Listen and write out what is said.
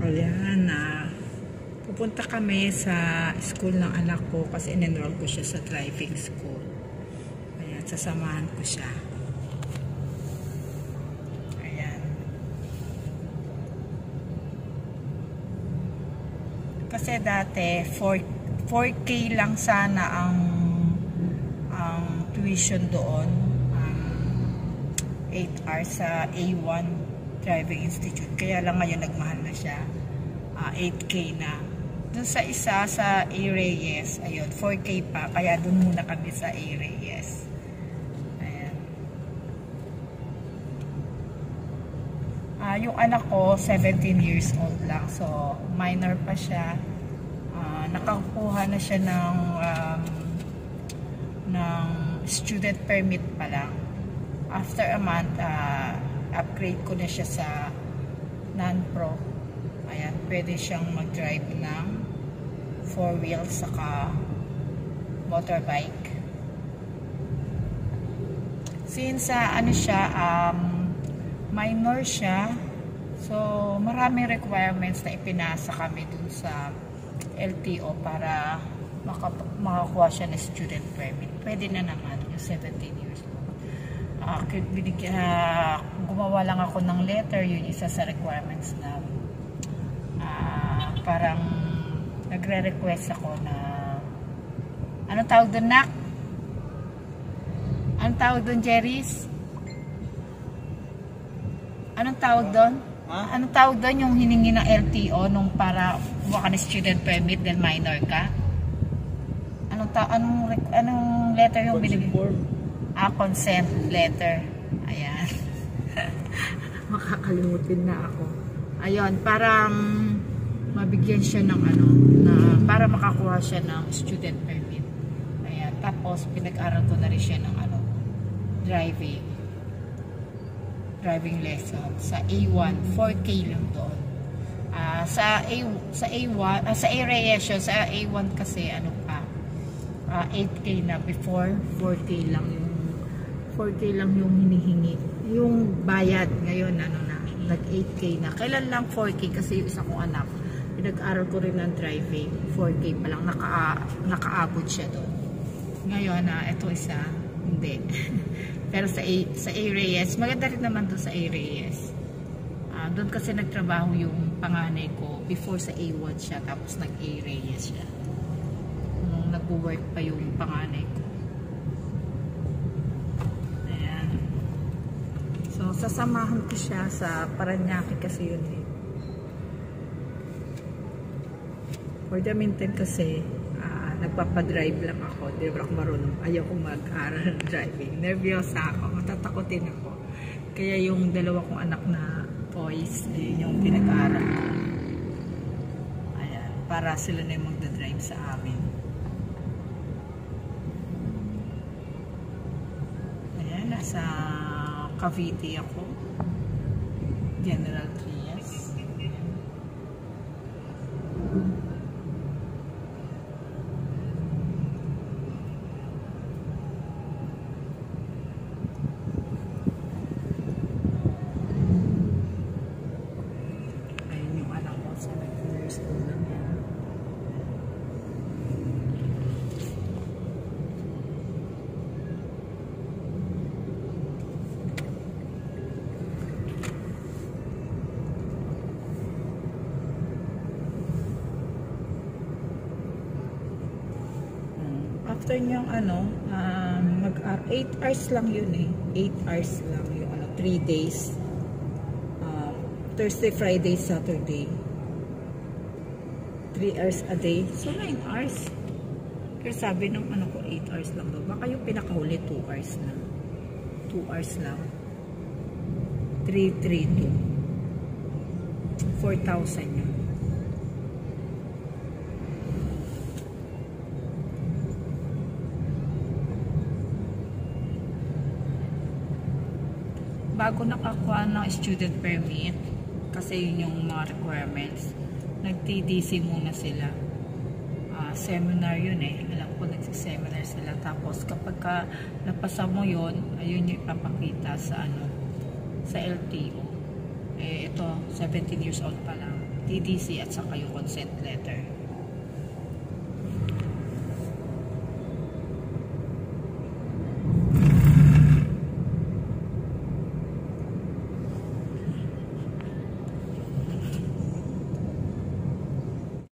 Ayan na. Pupunta kami sa school ng anak ko kasi in-enroll ko siya sa driving school. Ayan, sasamahan ko siya. Ayan. Kasi dati 4K lang sana ang tuition doon. 8 hours sa A1 Driving Institute. Kaya lang ngayon nagmahal na siya. 8K na. Doon sa isa sa A. Reyes, ayun, 4K pa. Kaya doon muna kami sa A. Reyes. Ayan. Yung anak ko, 17 years old lang. So, minor pa siya. Nakakuha na siya ng student permit pa lang. After a month, upgrade ko na siya sa non-pro. Ayan, pwede siyang mag-drive ng 4 wheels saka motorbike. Since ano siya, minor siya, so maraming requirements na ipinasa kami dun sa LTO para makakuha siya ng student permit. Pwede na naman yung 17 years old. Gumawa lang ako ng letter, yun isa sa requirements na parang nagre-request ako na anong tawag doon, Nak? Anong tawag doon, Jerry's? Anong tawag doon? Anong tawag doon yung hiningi ng LTO nung para buka ka ng student permit then minor ka? Anong letter yung binibigay? Consent letter. Ayan. Makakalimutin na ako. Ayun, parang mabigyan siya ng para makakuha siya ng student permit. Ayan. Tapos, pinag-aral ko na rin siya ng driving lesson. Sa A1, 4K lang doon. Sa A1, sa A Reyes yun, sa A1 kasi, 8K na before, 4K lang yung hinihingi. Yung bayad ngayon, nag-8K na. Kailan lang 4K kasi yung isa kong anak, pinag-aral ko rin ng driving, 4K pa lang, nakaabot siya doon. Ngayon, ito isa, hindi. Pero sa A Reyes, maganda rin naman doon sa A Reyes. Doon kasi nagtrabaho yung panganay ko, before sa A1 siya, tapos nag-A Reyes siya. Nung nag-work pa yung panganay ko. So, sasamahan ko siya sa Paranaque kasi yun eh. For the meantime kasi, nagpapadrive lang ako. Di ba ako marunong? Ayaw ko mag-aral ng driving. Nervyosa ako. Matatakotin ako. Kaya yung dalawa kong anak na boys, yung pinag-aral ko. Ayan. Para sila na yung magdadrive sa amin. Ayan. Nasa Cavite ako, General Trias. Ayun yung anak ko sa 19 years old lang yan. After niyang 8 hours lang yun eh. 8 hours lang yung 3 days. Thursday, Friday, Saturday. 3 hours a day. So 9 hours. Pero sabi ng 8 hours lang daw. Baka yung pinakahuli 2 hours na. 2 hours lang. 332. 4,000 yun. Bago nakakuha ng student permit, kasi yun yung mga requirements, nag-TDC muna sila. Seminar yun eh. Alam ko nagsiseminar sila. Tapos kapag napasa mo yun, ayun yung ipapakita sa LTO. Ito, 17 years old pa lang. TTC at saka yung consent letter.